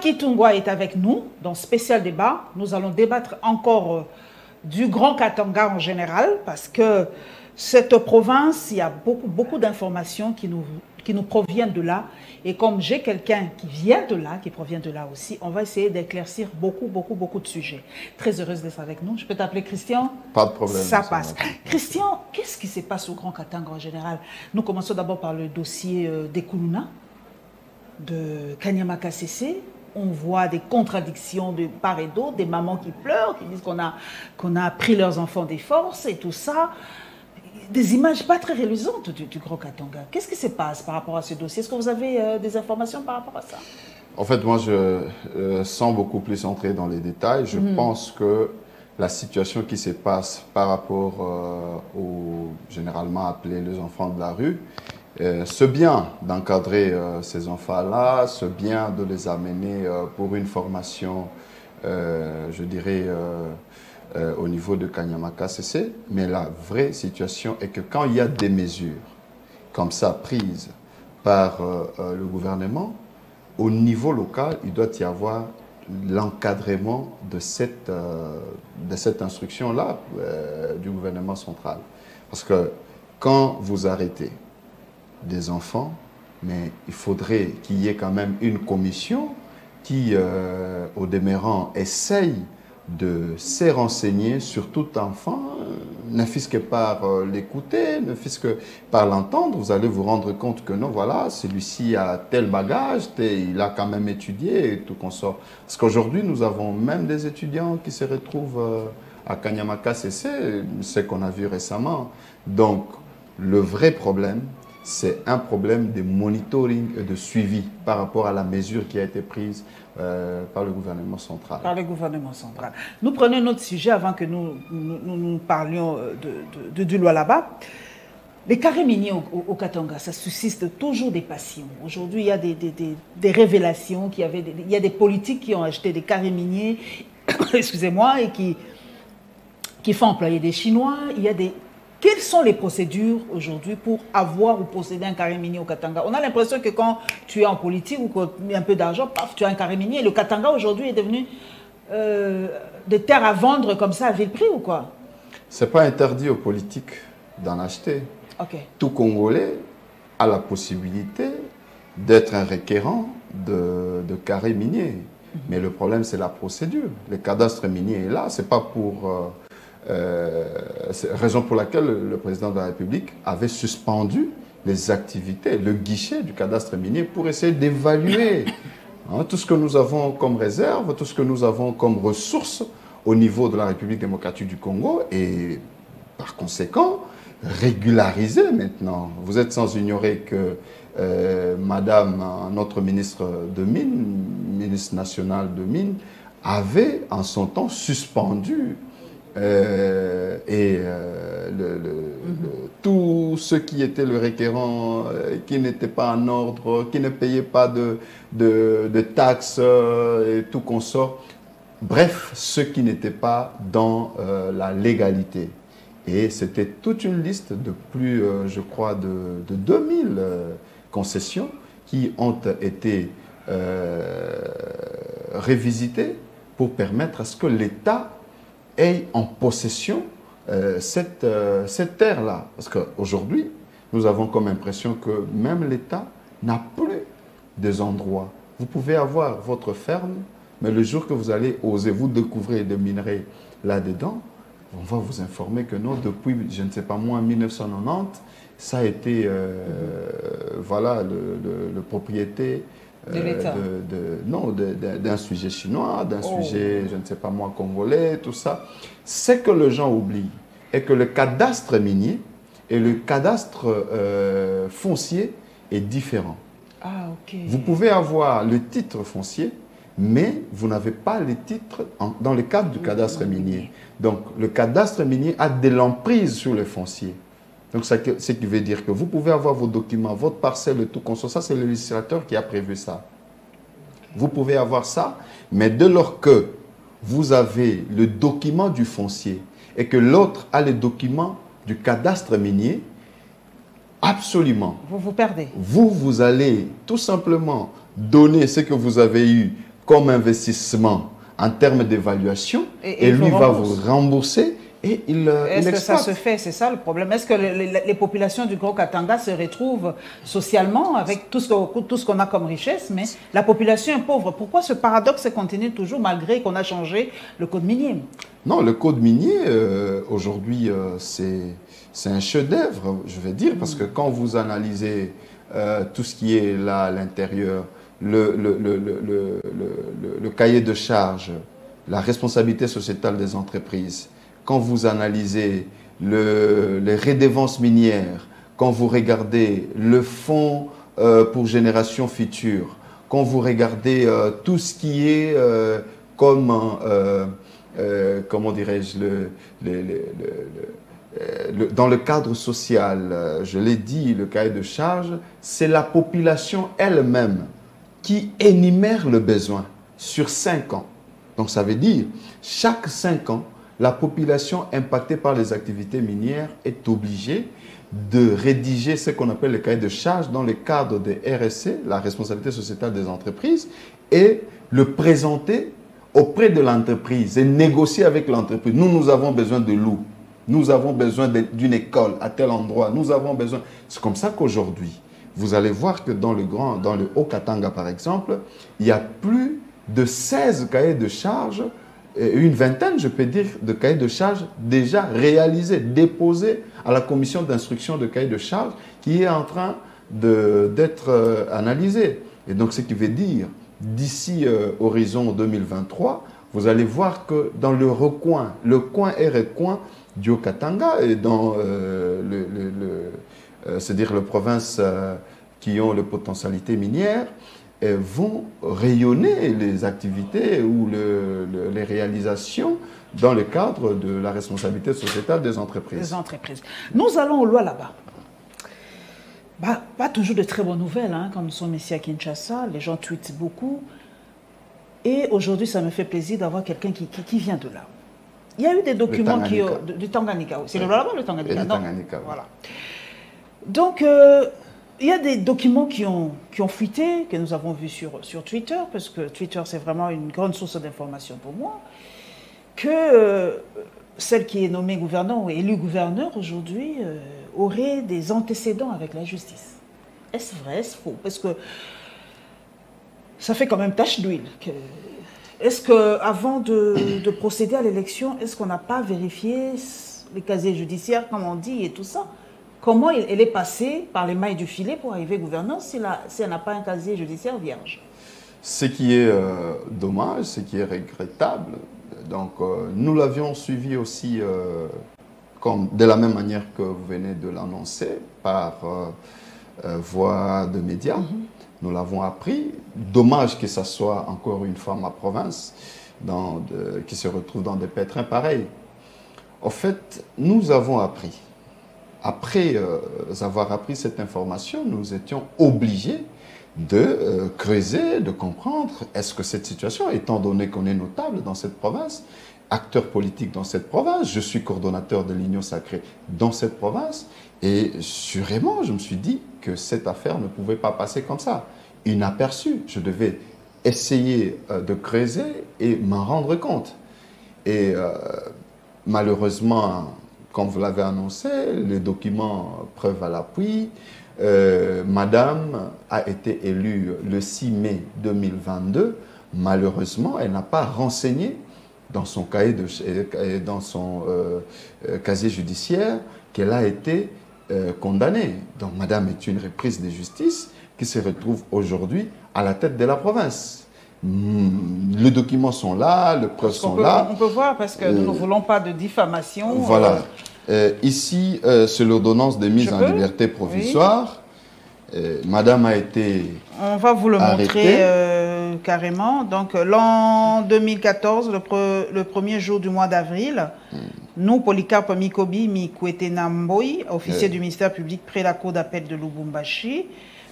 Kitungwa est avec nous dans spécial débat. Nous allons débattre encore du Grand Katanga en général parce que cette province, il y a beaucoup d'informations qui nous proviennent de là. Et comme j'ai quelqu'un qui vient de là, qui provient de là aussi, on va essayer d'éclaircir beaucoup de sujets. Très heureuse d'être avec nous. Je peux t'appeler Christian? Pas de problème. Ça passe. Christian, qu'est-ce qui se passe au Grand Katanga en général? Nous commençons d'abord par le dossier des Koulouna, de Kanyama CC. On voit des contradictions de part et d'autre, des mamans qui pleurent, qui disent qu'on a pris leurs enfants des forces et tout ça. Des images pas très rélusantes du Grand Katanga. Qu'est-ce qui se passe par rapport à ce dossier? Est-ce que vous avez des informations par rapport à ça? En fait, moi, sans beaucoup plus entrer dans les détails, je pense que la situation qui se passe par rapport aux généralement appelés les enfants de la rue, c'est bien d'encadrer ces enfants-là, c'est bien de les amener pour une formation, je dirais, au niveau de Kanyama CC, mais la vraie situation est que quand il y a des mesures comme ça prises par le gouvernement, au niveau local, il doit y avoir l'encadrement de cette instruction-là du gouvernement central. Parce que quand vous arrêtez des enfants, mais il faudrait qu'il y ait quand même une commission qui, au demeurant, essaye de se renseigner sur tout enfant, ne fût-ce que par l'écouter, ne fût-ce que par l'entendre, vous allez vous rendre compte que non, voilà, celui-ci a tel bagage, il a quand même étudié et tout consort. Parce qu'aujourd'hui, nous avons même des étudiants qui se retrouvent à Kanyama CC, ce qu'on a vu récemment. Donc, le vrai problème, c'est un problème de monitoring et de suivi par rapport à la mesure qui a été prise par le gouvernement central. Par le gouvernement central. Nous prenons un autre sujet avant que nous parlions du Lualaba. Les carrés miniers au Katanga, ça suscite toujours des passions. Aujourd'hui, il y a des révélations, il y a des politiques qui ont acheté des carrés miniers, excusez-moi, et qui font employer des Chinois. Quelles sont les procédures aujourd'hui pour avoir ou posséder un carré minier au Katanga? On a l'impression que quand tu es en politique ou que tu as un peu d'argent, paf, tu as un carré minier. Et le Katanga aujourd'hui est devenu des terres à vendre comme ça à vil prix ou quoi? Ce n'est pas interdit aux politiques d'en acheter. Okay. Tout Congolais a la possibilité d'être un requérant de carré minier. Mais le problème, c'est la procédure. Le cadastre minier est là, ce n'est pas pour... c'est la raison pour laquelle le président de la République avait suspendu les activités, le guichet du cadastre minier pour essayer d'évaluer tout ce que nous avons comme réserve, tout ce que nous avons comme ressources au niveau de la République démocratique du Congo et par conséquent régulariser maintenant. Vous êtes sans ignorer que Madame, notre ministre de Mines, ministre national de Mines, avait en son temps suspendu tout ce qui était le requérant, qui n'était pas en ordre, qui ne payait pas de taxes et tout consort. Bref, ce qui n'était pas dans la légalité. Et c'était toute une liste de plus, je crois, de 2000 concessions qui ont été révisitées pour permettre à ce que l'État ait en possession cette terre-là. Parce qu'aujourd'hui, nous avons comme impression que même l'État n'a plus des endroits. Vous pouvez avoir votre ferme, mais le jour que vous allez oser vous découvrir des minerais là-dedans, on va vous informer que non, depuis, je ne sais pas moi, 1990, ça a été, voilà, le propriété de l'État. Non, d'un sujet chinois, d'un sujet, je ne sais pas moi, congolais, tout ça. Ce que les gens oublient est que le cadastre minier et le cadastre foncier est différent. Ah, ok. Vous pouvez avoir le titre foncier, mais vous n'avez pas les titres dans le cadre du cadastre minier. Donc, le cadastre minier a de l'emprise sur le foncier. Donc, ce qui veut dire que vous pouvez avoir vos documents, votre parcelle et tout consort. Ça, c'est le législateur qui a prévu ça. Vous pouvez avoir ça, mais dès lors que vous avez le document du foncier et que l'autre a le document du cadastre minier, absolument. Vous vous perdez. Vous allez tout simplement donner ce que vous avez eu comme investissement en termes d'évaluation et lui va vous rembourser et il Est-ce que ça se fait? C'est ça le problème. Est-ce que les populations du Gros Katanga se retrouvent socialement avec tout ce qu'on a comme richesse, mais la population est pauvre? Pourquoi ce paradoxe continue toujours malgré qu'on a changé le code minier? Non, le code minier, aujourd'hui, c'est un chef-d'œuvre, je vais dire, parce que quand vous analysez tout ce qui est là à l'intérieur, le cahier de charge, la responsabilité sociétale des entreprises, quand vous analysez les redevances minières, quand vous regardez le fonds pour génération future, quand vous regardez tout ce qui est comme, comment dirais-je, dans le cadre social, je l'ai dit, le cahier de charge, c'est la population elle-même qui énumère le besoin sur 5 ans. Donc ça veut dire, chaque 5 ans, la population impactée par les activités minières est obligée de rédiger ce qu'on appelle le cahier de charge dans le cadre des RSE, la responsabilité sociétale des entreprises, et le présenter auprès de l'entreprise et négocier avec l'entreprise. Nous avons besoin de l'eau, nous avons besoin d'une école à tel endroit, nous avons besoin... C'est comme ça qu'aujourd'hui, vous allez voir que dans le Haut-Katanga, par exemple, il y a plus de 16 cahiers de charges, une vingtaine, je peux dire, de cahiers de charges déjà réalisés, déposés à la commission d'instruction de cahiers de charges qui est en train d'être analysé. Et donc, ce qui veut dire, d'ici horizon 2023, vous allez voir que dans le recoin, le coin et recoin du Haut-Katanga et dans c'est-à-dire les provinces qui ont les potentialités minières, vont rayonner les activités ou les réalisations dans le cadre de la responsabilité sociétale des entreprises. Nous allons au Lualaba. Pas toujours de très bonnes nouvelles, hein, quand nous sommes ici à Kinshasa. Les gens tweetent beaucoup. Et aujourd'hui, ça me fait plaisir d'avoir quelqu'un qui vient de là. Il y a eu des documents du Tanganyika. C'est le Lualaba ou le Tanganyika? Le Tanganyika. Voilà. Donc, il y a des documents qui ont fuité, que nous avons vus sur Twitter, parce que Twitter, c'est vraiment une grande source d'information pour moi, que celle qui est nommée gouverneur ou élue gouverneur aujourd'hui aurait des antécédents avec la justice. Est-ce vrai, est-ce faux? Parce que ça fait quand même tache d'huile. Est-ce qu'avant de procéder à l'élection, est-ce qu'on n'a pas vérifié les casiers judiciaires, comme on dit, et tout ça? Comment elle est passée par les mailles du filet pour arriver gouverneur si elle n'a pas un casier judiciaire vierge? Ce qui est dommage, ce qui est regrettable, donc nous l'avions suivi aussi de la même manière que vous venez de l'annoncer, par voie de médias. Nous l'avons appris. Dommage que ce soit encore une fois ma province qui se retrouve dans des pétrins pareils. En fait, nous avons appris. Après avoir appris cette information, nous étions obligés de creuser, de comprendre, est-ce que cette situation, étant donné qu'on est notable dans cette province, acteur politique dans cette province, je suis coordonnateur de l'Union sacrée dans cette province, et sûrement, je me suis dit que cette affaire ne pouvait pas passer comme ça, inaperçue. Je devais essayer de creuser et m'en rendre compte. Et malheureusement, comme vous l'avez annoncé, les documents preuve à l'appui, Madame a été élue le 6 mai 2022. Malheureusement, elle n'a pas renseigné dans son casier judiciaire qu'elle a été condamnée. Donc Madame est une reprise de justice qui se retrouve aujourd'hui à la tête de la province. Les documents sont là, les preuves sont là. On peut voir parce que nous ne voulons pas de diffamation. Voilà. Ici, c'est l'ordonnance de mise en liberté provisoire. Oui. Madame a été On va vous le montrer carrément. Donc, l'an 2014, le premier jour du mois d'avril, nous, Polycarpe Mikobi Mikwete-Namboy, officier du ministère public près la cour d'appel de Lubumbashi,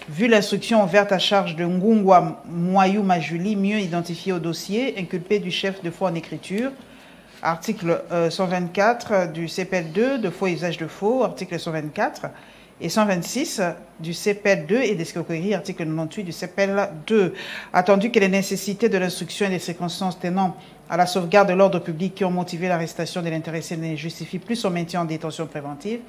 vu l'instruction ouverte à charge de Ngungwa Moyou Majuli, mieux identifié au dossier, inculpé du chef de faux en écriture, article 124 du CPL 2 de faux et usage de faux, article 124, et 126 du CPL 2 et d'escroquerie, article 98 du CPL 2. Attendu que les nécessités de l'instruction et des circonstances tenant à la sauvegarde de l'ordre public qui ont motivé l'arrestation de l'intéressé ne justifient plus son maintien en détention préventive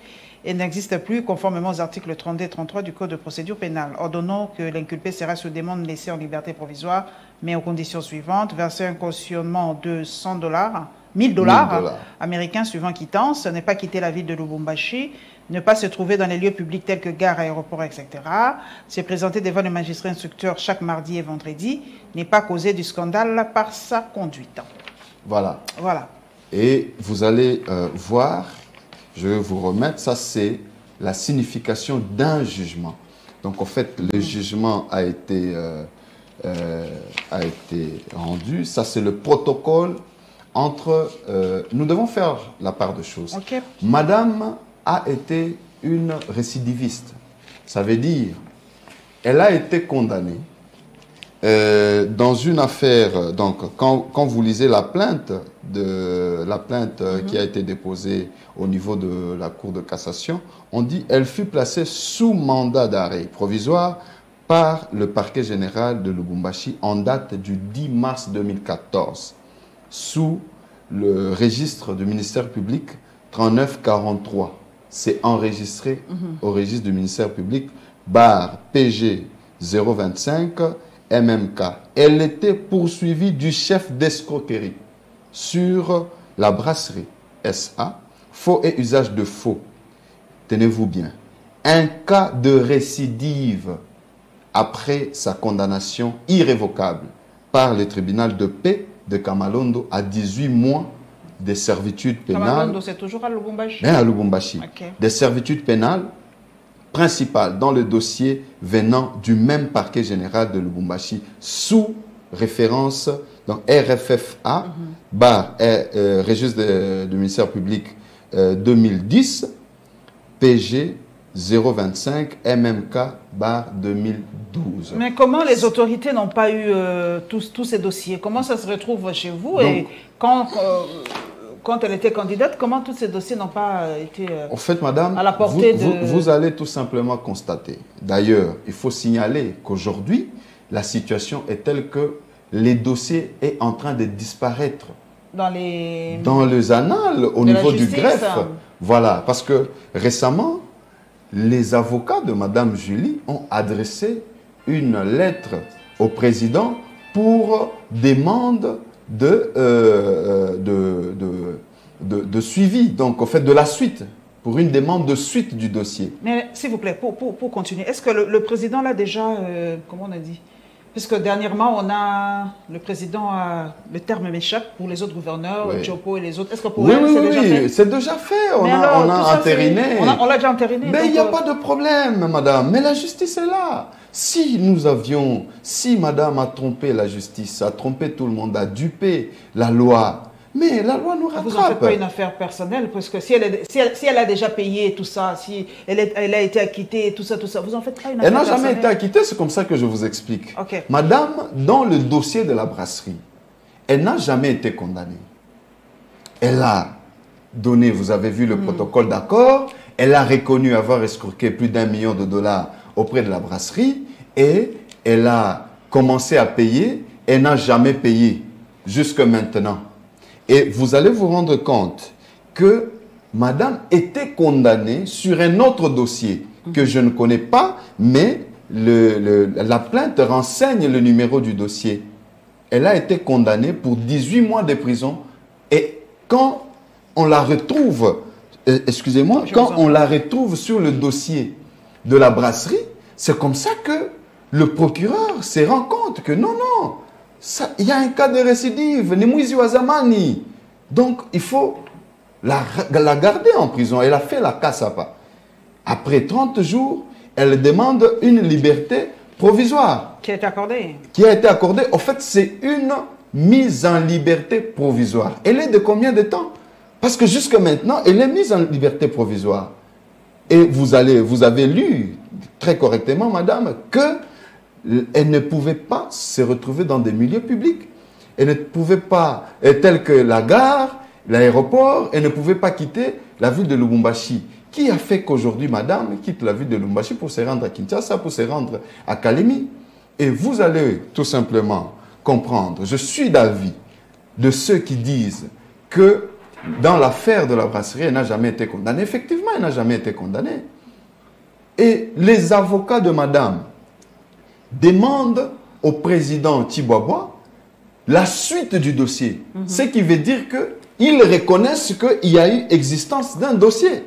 et n'existe plus conformément aux articles 32 et 33 du Code de procédure pénale. Ordonnons que l'inculpé sera sous demande laissé en liberté provisoire, mais aux conditions suivantes: verser un cautionnement de $100, $1000 américains suivant quittance, ne pas quitter la ville de Lubumbashi, ne pas se trouver dans les lieux publics tels que gares, aéroports, etc., se présenter devant le magistrat instructeur chaque mardi et vendredi, n'est pas causer du scandale par sa conduite. Voilà. Voilà. Et vous allez voir, je vais vous remettre, ça c'est la signification d'un jugement. Donc en fait, le jugement a été rendu. Ça c'est le protocole entre... nous devons faire la part de choses. Okay. Madame a été une récidiviste. Ça veut dire, elle a été condamnée dans une affaire. Donc, quand vous lisez la plainte, qui a été déposée au niveau de la Cour de cassation, on dit elle fut placée sous mandat d'arrêt provisoire par le parquet général de Lubumbashi en date du 10 mars 2014, sous le registre du ministère public 3943. C'est enregistré au registre du ministère public, barre PG 025 MMK. Elle était poursuivie du chef d'escroquerie sur la brasserie SA, faux et usage de faux. Tenez-vous bien. Un cas de récidive après sa condamnation irrévocable par le tribunal de paix de Kamalondo à 18 mois des servitudes pénales. Kamalondo, c'est toujours à Lubumbashi. À Lubumbashi. Okay. Des servitudes pénales principales dans le dossier venant du même parquet général de Lubumbashi sous référence donc RFFA, registre du ministère public 2010, PG 025 MMK bar 2012. Mais comment les autorités n'ont pas eu tous ces dossiers? Comment ça se retrouve chez vous? Donc, et quand elle était candidate, comment tous ces dossiers n'ont pas été en fait, madame, à la portée vous allez tout simplement constater. D'ailleurs, il faut signaler qu'aujourd'hui, la situation est telle que les dossiers sont en train de disparaître dans les annales au niveau du greffe. Voilà, parce que récemment, les avocats de Madame Julie ont adressé une lettre au président pour demande de suivi, donc au fait de la suite, pour une demande de suite du dossier. Mais s'il vous plaît, pour continuer, est-ce que le président l'a déjà, comment on a dit? Puisque dernièrement, le président a, le terme m'échappe, pour les autres gouverneurs, oui. Chopo et les autres. Est-ce que pour elle, c'est déjà fait? C'est déjà fait. On a entériné. On l'a déjà entériné. Mais il n'y a pas de problème, madame. Mais la justice est là. Si madame a trompé la justice, a trompé tout le monde, a dupé la loi, mais la loi nous rattrape. Vous n'en faites pas une affaire personnelle, parce que si elle a déjà payé tout ça, si elle a été acquittée, tout ça, vous n'en faites pas une affaire personnelle. Elle n'a jamais été acquittée, c'est comme ça que je vous explique. Okay. Madame, dans le dossier de la brasserie, elle n'a jamais été condamnée. Elle a donné, vous avez vu le protocole d'accord, elle a reconnu avoir escroqué plus d'1 million de dollars auprès de la brasserie et elle a commencé à payer, elle n'a jamais payé jusque maintenant. Et vous allez vous rendre compte que madame était condamnée sur un autre dossier que je ne connais pas, mais la plainte renseigne le numéro du dossier. Elle a été condamnée pour 18 mois de prison. Et quand on la retrouve, excusez-moi, quand on la retrouve sur le dossier de la brasserie, c'est comme ça que le procureur se rend compte que non, il y a un cas de récidive, Nimwizi Wazamani. Donc, il faut la garder en prison. Elle a fait la cassapa. Après 30 jours, elle demande une liberté provisoire. Qui a été accordée. Qui a été accordée. En fait, c'est une mise en liberté provisoire. Elle est de combien de temps? Parce que jusque maintenant, elle est mise en liberté provisoire. Et vous avez lu très correctement, madame, que elle ne pouvait pas se retrouver dans des milieux publics. Elle ne pouvait pas, tels que la gare, l'aéroport, elle ne pouvait pas quitter la ville de Lubumbashi. Qui a fait qu'aujourd'hui, madame quitte la ville de Lubumbashi pour se rendre à Kinshasa, pour se rendre à Kalemi? Et vous allez tout simplement comprendre, je suis d'avis de ceux qui disent que dans l'affaire de la brasserie, elle n'a jamais été condamnée. Effectivement, elle n'a jamais été condamnée. Et les avocats de madame demandent au président Tshibwabwa la suite du dossier. Ce qui veut dire qu'ils reconnaissent qu'il y a eu existence d'un dossier.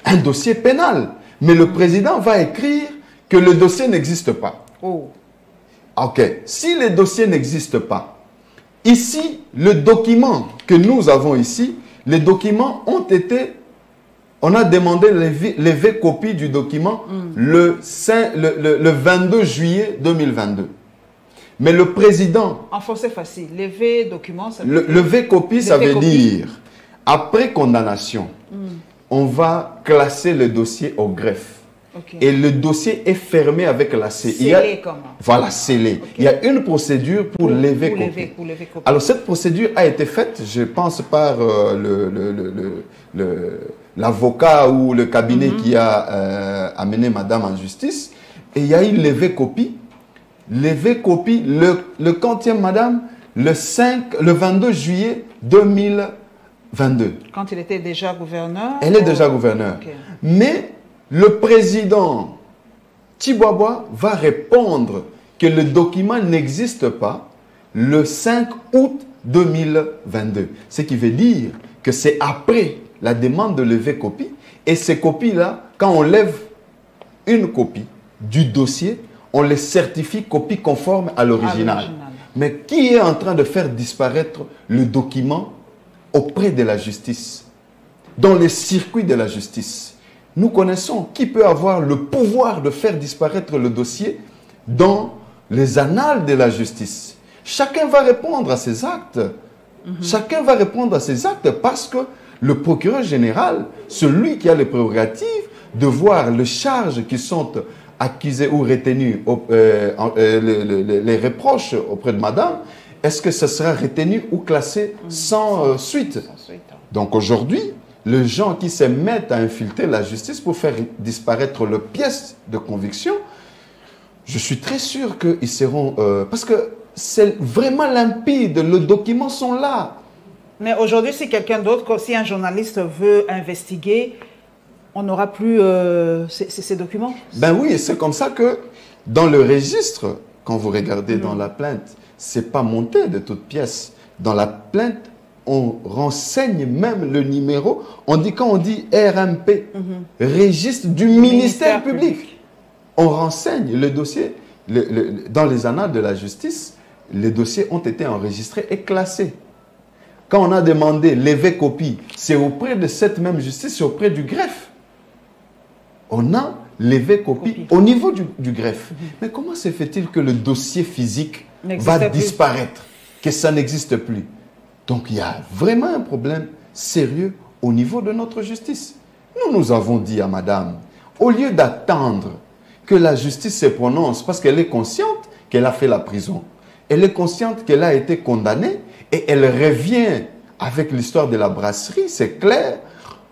Un dossier pénal. Mais le président va écrire que le dossier n'existe pas. Oh. Ok. Si le dossier n'existe pas, ici, le document que nous avons ici, les documents ont été... On a demandé lever copie du document le 22 juillet 2022. Mais le président... En français facile. Lever document, ça veut dire... Lever copie, ça veut dire, après condamnation, on va classer le dossier au greffe. Okay. Et le dossier est fermé avec la CI. Scellé comment? Voilà, scellé. Okay. Il y a une procédure pour lever copie. Alors, cette procédure a été faite, je pense, par l'avocat ou le cabinet qui a amené madame en justice. Et il y a eu levé copie. Levé copie, le quantième madame, le 22 juillet 2022. Quand il était déjà gouverneur? Elle est déjà gouverneure. Okay. Mais le président Tshibwabwa va répondre que le document n'existe pas le 5 août 2022. Ce qui veut dire que c'est après la demande de lever copie. Et ces copies-là, quand on lève une copie du dossier, on les certifie copie conforme à l'original. Mais qui est en train de faire disparaître le document auprès de la justice, dans les circuits de la justice? Nous connaissons qui peut avoir le pouvoir de faire disparaître le dossier dans les annales de la justice. Chacun va répondre à ses actes. Chacun va répondre à ses actes parce que le procureur général, celui qui a les prérogatives de voir les charges qui sont accusées ou retenues, les reproches auprès de madame, est-ce que ce sera retenu ou classé sans suite? Donc aujourd'hui, les gens qui se mettent à infiltrer la justice pour faire disparaître leurs pièces de conviction, je suis très sûr qu'ils seront... parce que c'est vraiment limpide, les documents sont là. Mais aujourd'hui, si quelqu'un d'autre, si un journaliste veut investiguer, on n'aura plus ces documents? Ben oui, et c'est comme ça que dans le registre, quand vous regardez dans la plainte, c'est pas monté de toutes pièces. Dans la plainte, on renseigne même le numéro. On dit, quand on dit RMP, registre du ministère public, on renseigne le dossier. Dans les annales de la justice, les dossiers ont été enregistrés et classés. Quand on a demandé lever copie, c'est auprès de cette même justice, c'est auprès du greffe. On a levé copie au niveau du greffe. Mais comment se fait-il que le dossier physique va disparaître, que ça n'existe plus? Donc il y a vraiment un problème sérieux au niveau de notre justice. Nous avons dit à madame, au lieu d'attendre que la justice se prononce, parce qu'elle est consciente qu'elle a fait la prison, elle est consciente qu'elle a été condamnée, et elle revient avec l'histoire de la brasserie, c'est clair,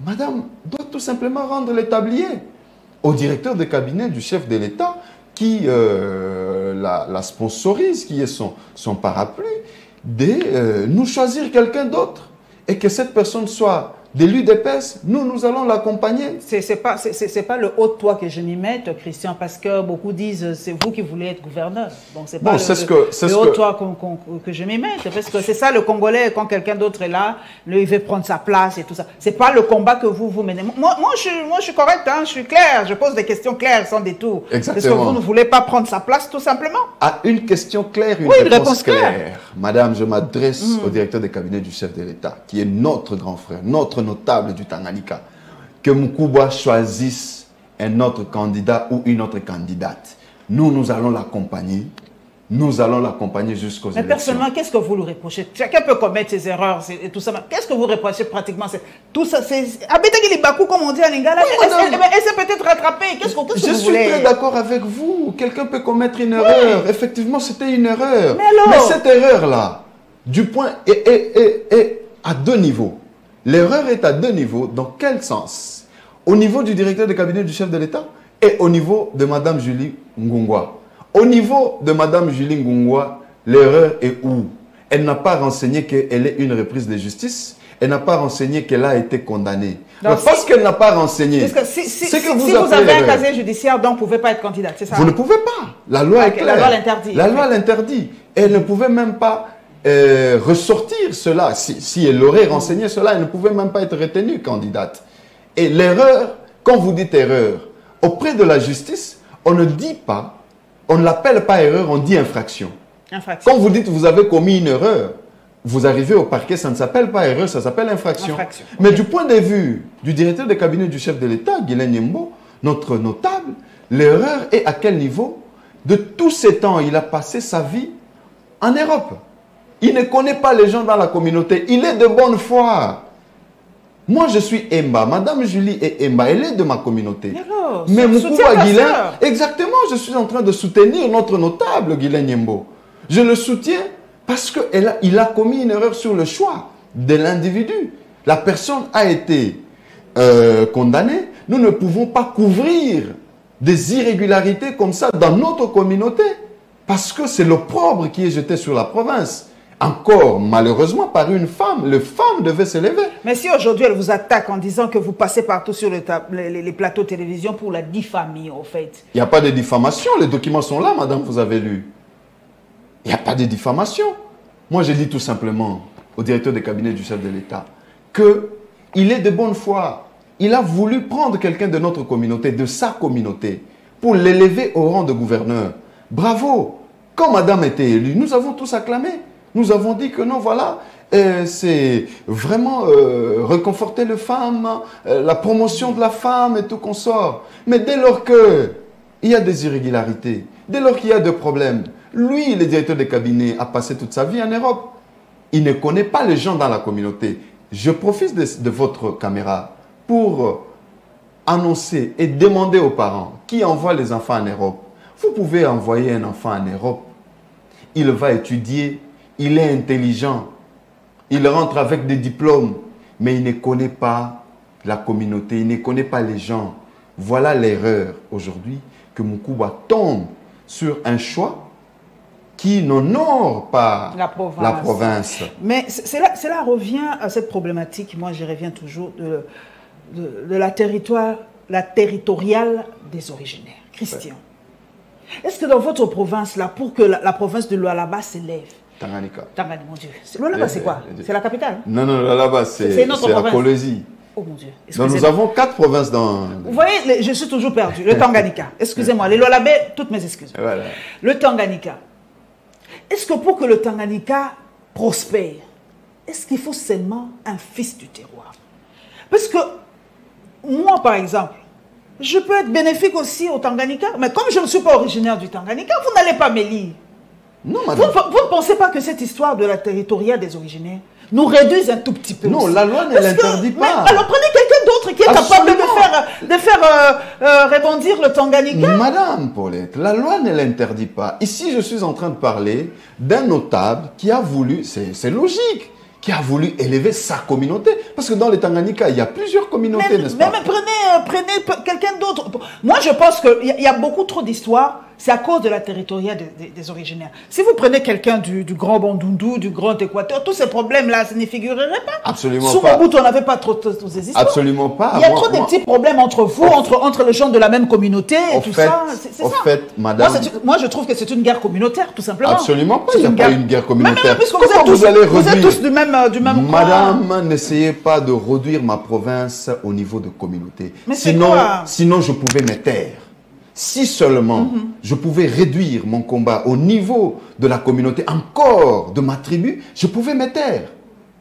madame doit tout simplement rendre le tablier au directeur de cabinet du chef de l'État qui la sponsorise, qui est son parapluie, de nous choisir quelqu'un d'autre et que cette personne soit de l'UDPS, nous allons l'accompagner. C'est pas le haut de toi que je m'y mette, Christian, parce que beaucoup disent c'est vous qui voulez être gouverneur. Donc c'est pas le haut de toi que je m'y mette, parce que c'est ça le Congolais, quand quelqu'un d'autre est là, il veut prendre sa place et tout ça. C'est pas le combat que vous menez. Moi je suis correct, hein, je suis clair, je pose des questions claires sans détour. Exactement. Parce que vous ne voulez pas prendre sa place tout simplement. À une question claire, une réponse claire. Madame, je m'adresse au directeur de cabinet du chef de l'État, qui est notre grand frère, notre notable du Tanganyika, que Mukubwa choisisse un autre candidat ou une autre candidate. Nous allons l'accompagner. Nous allons l'accompagner jusqu'aux élections. Mais personnellement, qu'est-ce que vous lui reprochez? Chacun peut commettre ses erreurs et tout ça. Qu'est-ce que vous reprochez pratiquement? Tout ça, c'est... Abetagilibakou, comme on dit en lingala. Elle s'est peut-être rattrapée. Qu'est-ce que vous voulez? Je suis très d'accord avec vous. Quelqu'un peut commettre une erreur. Effectivement, c'était une erreur. Mais cette erreur-là, du point est à deux niveaux. L'erreur est à deux niveaux. Dans quel sens? au niveau du directeur de cabinet du chef de l'État et au niveau de Mme Julie Ngungwa. Au niveau de Mme Julie Ngungwa, l'erreur est où? Elle n'a pas renseigné qu'elle est une reprise de justice. Elle n'a pas renseigné qu'elle a été condamnée. Donc, parce qu'elle n'a pas renseigné, c'est que si vous avez un casier judiciaire, donc vous ne pouvez pas être candidate, c'est ça? Vous ne pouvez pas. La loi est claire. La loi l'interdit. La loi l'interdit. Elle ne pouvait même pas ressortir cela. Si elle aurait renseigné cela, elle ne pouvait même pas être retenue candidate. Et l'erreur, quand vous dites erreur, auprès de la justice, on ne dit pas, on ne l'appelle pas erreur, on dit infraction. Quand vous dites que vous avez commis une erreur, vous arrivez au parquet, ça ne s'appelle pas erreur, ça s'appelle infraction. Mais du point de vue du directeur de cabinet du chef de l'État, Guilain Nyembo, notre notable, l'erreur est à quel niveau? De tous ces temps, il a passé sa vie en Europe. Il ne connaît pas les gens dans la communauté. Il est de bonne foi. Moi, je suis Emba. Madame Julie est Emba. Elle est de ma communauté. Mais Moukouba Guilain, exactement, je suis en train de soutenir notre notable Guilain Nyembo. Je le soutiens parce qu'il a commis une erreur sur le choix de l'individu. La personne a été condamnée. Nous ne pouvons pas couvrir des irrégularités comme ça dans notre communauté parce que c'est l'opprobre qui est jeté sur la province. Encore, malheureusement, par une femme. Les femmes devaient se lever. Mais si aujourd'hui, elle vous attaque en disant que vous passez partout sur les plateaux de télévision pour la diffamer, en fait. Il n'y a pas de diffamation. Les documents sont là, madame, vous avez lu. Il n'y a pas de diffamation. Moi, je dis tout simplement au directeur de cabinet du chef de l'État qu'il est de bonne foi. Il a voulu prendre quelqu'un de notre communauté, de sa communauté, pour l'élever au rang de gouverneur. Bravo! Quand madame était élue, nous avons tous acclamé. Nous avons dit que non, voilà, c'est vraiment réconforter les femmes, la promotion de la femme et tout consort. Mais dès lors qu'il y a des irrégularités, dès lors qu'il y a des problèmes, lui, le directeur de cabinet, a passé toute sa vie en Europe. Il ne connaît pas les gens dans la communauté. Je profite de votre caméra pour annoncer et demander aux parents qui envoient les enfants en Europe. Vous pouvez envoyer un enfant en Europe. Il va étudier. Il est intelligent, il rentre avec des diplômes, mais il ne connaît pas la communauté, il ne connaît pas les gens. Voilà l'erreur aujourd'hui que Moukouba tombe sur un choix qui n'honore pas la province. Mais cela revient à cette problématique, moi j'y reviens toujours, de la territoriale des originaires. Christian, est-ce que dans votre province, là, pour que la province de Lualaba s'élève, Tanganyika. Tanganyika, mon Dieu. Lualaba, c'est quoi? C'est la capitale? Non, Lualaba, c'est la Colosie. Oh mon Dieu. Donc, nous avons 4 provinces dans... Vous voyez, je suis toujours perdu. Le Tanganyika. Excusez-moi. Les Lualabais, toutes mes excuses. Voilà. Le Tanganyika. Est-ce que pour que le Tanganyika prospère, est-ce qu'il faut seulement un fils du terroir? Parce que moi, par exemple, je peux être bénéfique aussi au Tanganyika, mais comme je ne suis pas originaire du Tanganyika, vous n'allez pas m'élire. Non, madame. Vous ne pensez pas que cette histoire de la territoriale des originaires nous réduise un tout petit peu? Non, aussi? la loi ne l'interdit pas. Alors prenez quelqu'un d'autre qui est capable de faire rebondir le Tanganyika. Madame Paulette, la loi ne l'interdit pas. Ici, je suis en train de parler d'un notable qui a voulu, c'est logique, qui a voulu élever sa communauté. Parce que dans le Tanganyika, il y a plusieurs communautés, n'est-ce pas? Mais prenez quelqu'un d'autre. Moi, je pense qu'il y a beaucoup trop d'histoires. C'est à cause de la territoriale des originaires. Si vous prenez quelqu'un du Grand Bandundu, du Grand Équateur, tous ces problèmes-là, ça ne figureraient pas. Absolument pas. Sur Mobutu, on n'avait pas trop ces histoires. Absolument pas. Il y a trop de petits problèmes entre vous, entre les gens de la même communauté et tout ça. C'est ça. En fait, madame... Moi, je trouve que c'est une guerre communautaire, tout simplement. Absolument pas. Il n'y a pas une guerre communautaire. Comment vous êtes tous du même Madame, n'essayez pas de réduire ma province au niveau de communauté. Mais sinon, je pouvais me taire. Si seulement je pouvais réduire mon combat au niveau de la communauté, encore de ma tribu, je pouvais me taire.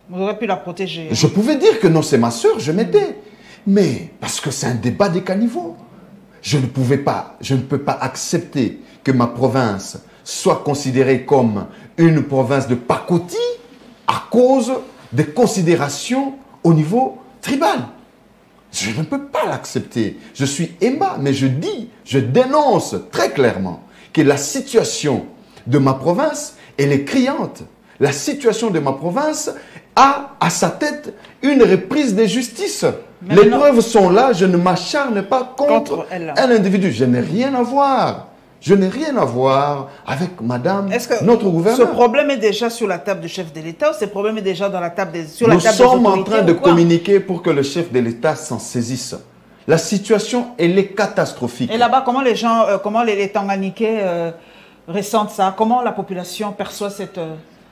Vous auriez pu la protéger. Je pouvais dire que non, c'est ma soeur, je m'étais. Mais parce que c'est un débat des caniveaux. Je ne peux pas accepter que ma province soit considérée comme une province de pacotille à cause des considérations au niveau tribal. Je ne peux pas l'accepter. Je suis Emba, mais je dénonce très clairement que la situation de ma province, elle est criante. La situation de ma province a à sa tête une reprise de justice. Mais les maintenant, preuves sont là, je ne m'acharne pas contre elle. un individu. Je n'ai rien à voir. Je n'ai rien à voir avec madame, notre gouverneur. Ce problème est déjà sur la table du chef de l'État ou ce problème est déjà sur la table des autorités? Nous sommes en train de communiquer pour que le chef de l'État s'en saisisse. La situation, elle est catastrophique. Et là-bas, comment les gens, comment les Tanganiquais ressentent ça? Comment la population perçoit cette...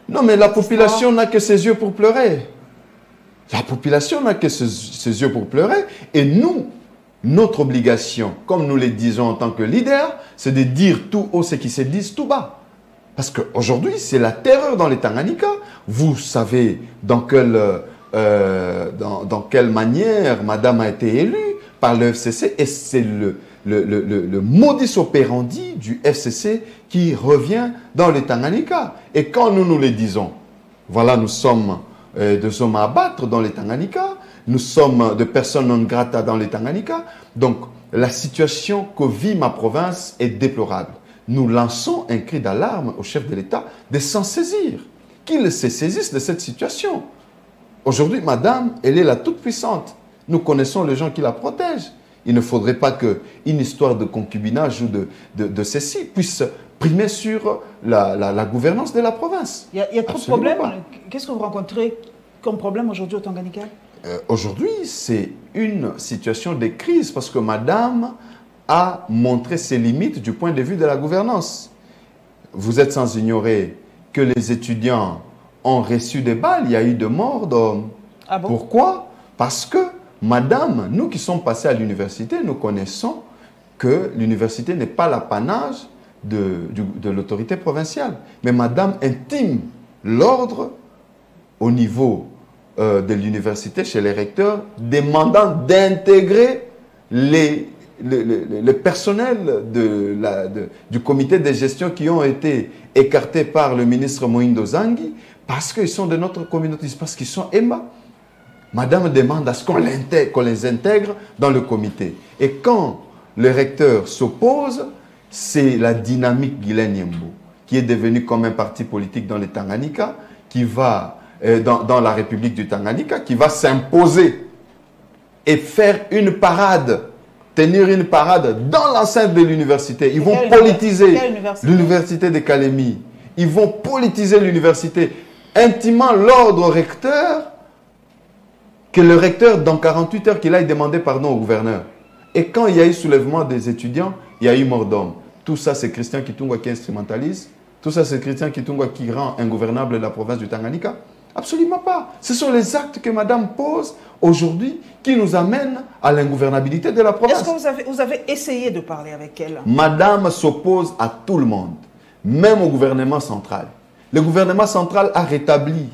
Non, mais la population n'a que ses yeux pour pleurer. La population n'a que ses yeux pour pleurer. Et nous, notre obligation, comme nous le disons en tant que leader, c'est de dire tout haut ce qui se dit tout bas. Parce qu'aujourd'hui, c'est la terreur dans les Tanganyika. Vous savez dans quelle manière madame a été élue par le FCC. Et c'est le modus operandi du FCC qui revient dans les Tanganyika. Et quand nous nous le disons, voilà, nous sommes des hommes à abattre dans les Tanganyika, nous sommes des personnes non grata dans les Tanganyika. Donc, la situation que vit ma province est déplorable. Nous lançons un cri d'alarme au chef de l'État de s'en saisir, qu'il se saisisse de cette situation. Aujourd'hui, madame, elle est la toute-puissante. Nous connaissons les gens qui la protègent. Il ne faudrait pas qu'une histoire de concubinage ou de ceci puisse primer sur la gouvernance de la province. Il y a trop de problèmes. Qu'est-ce que vous rencontrez comme problème aujourd'hui au Tanganyika? Aujourd'hui, c'est une situation de crise parce que madame a montré ses limites du point de vue de la gouvernance. Vous êtes sans ignorer que les étudiants ont reçu des balles, il y a eu de morts d'hommes. Ah bon? Pourquoi? Parce que madame, nous qui sommes passés à l'université, nous connaissons que l'université n'est pas l'apanage de l'autorité provinciale. Mais madame intime l'ordre au niveau de l'université, chez les recteurs, demandant d'intégrer le personnel du comité de gestion qui ont été écartés par le ministre Moïndo Zangui parce qu'ils sont de notre communauté, parce qu'ils sont Emma. Madame demande à ce qu'on les intègre dans le comité. Et quand le recteur s'oppose, c'est la dynamique Guylaine Yembo, qui est devenue comme un parti politique dans les Tanganyika, qui va dans la République du Tanganyika, qui va s'imposer et faire une parade, tenir une parade dans l'enceinte de l'université. Ils vont politiser l'université de Kalemi. Ils vont politiser l'université, intimant l'ordre recteur que le recteur, dans 48 heures, qu'il aille demander pardon au gouverneur. Et quand il y a eu soulèvement des étudiants, il y a eu mort d'homme. Tout ça, c'est Christian Kitungwa qui instrumentalise. Tout ça, c'est Christian Kitungwa qui rend ingouvernable la province du Tanganyika. Absolument pas. Ce sont les actes que madame pose aujourd'hui qui nous amènent à l'ingouvernabilité de la province. Est-ce que vous avez essayé de parler avec elle? Madame s'oppose à tout le monde, même au gouvernement central. Le gouvernement central a rétabli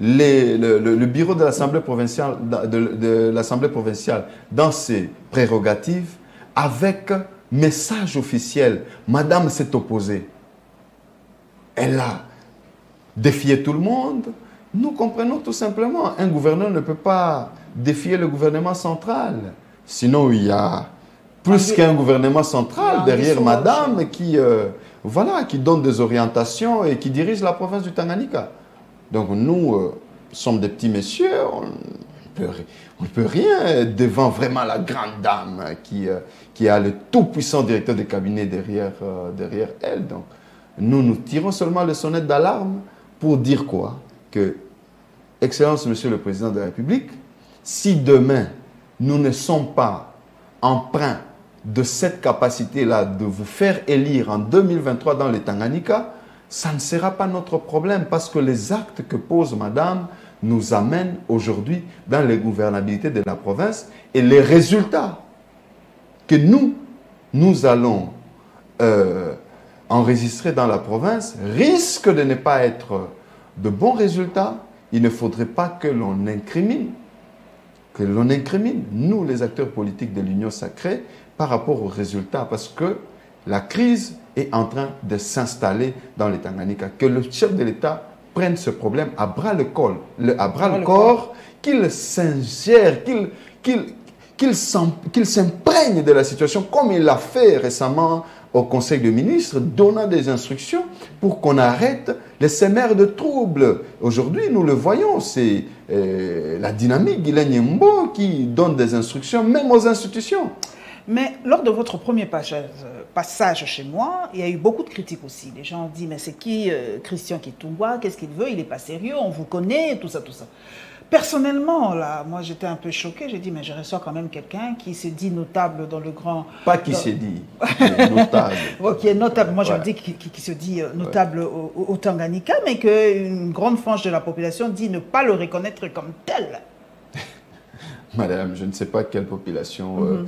le bureau de l'Assemblée provinciale, de l'Assemblée provinciale dans ses prérogatives avec message officiel. Madame s'est opposée. Elle a défié tout le monde. Nous comprenons tout simplement, un gouverneur ne peut pas défier le gouvernement central. Sinon, il y a plus qu'un gouvernement central derrière madame qui donne des orientations et qui dirige la province du Tanganyika. Donc nous sommes des petits messieurs, on ne peut rien devant vraiment la grande dame qui a le tout-puissant directeur de cabinet derrière elle. Donc nous tirons seulement le sonnette d'alarme pour dire quoi? Que, Excellence Monsieur le Président de la République, si demain nous ne sommes pas empreints de cette capacité-là de vous faire élire en 2023 dans les Tanganyika, ça ne sera pas notre problème parce que les actes que pose madame nous amènent aujourd'hui dans les gouvernabilités de la province et les résultats que nous allons enregistrer dans la province risquent de ne pas être de bons résultats. Il ne faudrait pas que l'on incrimine, nous les acteurs politiques de l'Union sacrée par rapport aux résultats parce que la crise est en train de s'installer dans les Tanganyika. Que le chef de l'État prenne ce problème à bras le corps, qu'il s'ingère, qu'il s'imprègne de la situation comme il l'a fait récemment au Conseil des ministres, donnant des instructions pour qu'on arrête les sémères de troubles. Aujourd'hui, nous le voyons, c'est la dynamique Guylaine Yembo qui donne des instructions, même aux institutions. Mais lors de votre premier passage chez moi, il y a eu beaucoup de critiques aussi. Les gens ont dit, mais c'est qui Christian Kitungwa? Qu'est-ce qu'il veut? Il n'est pas sérieux, on vous connaît, tout ça, tout ça. Personnellement, là, moi j'étais un peu choquée. J'ai dit, mais je reçois quand même quelqu'un qui se dit notable dans le grand... Pas qui s'est dit, mais notable. Qui est notable. Moi, je dis qui se dit notable au Tanganyika, mais qu'une grande frange de la population dit ne pas le reconnaître comme tel. Madame, je ne sais pas quelle population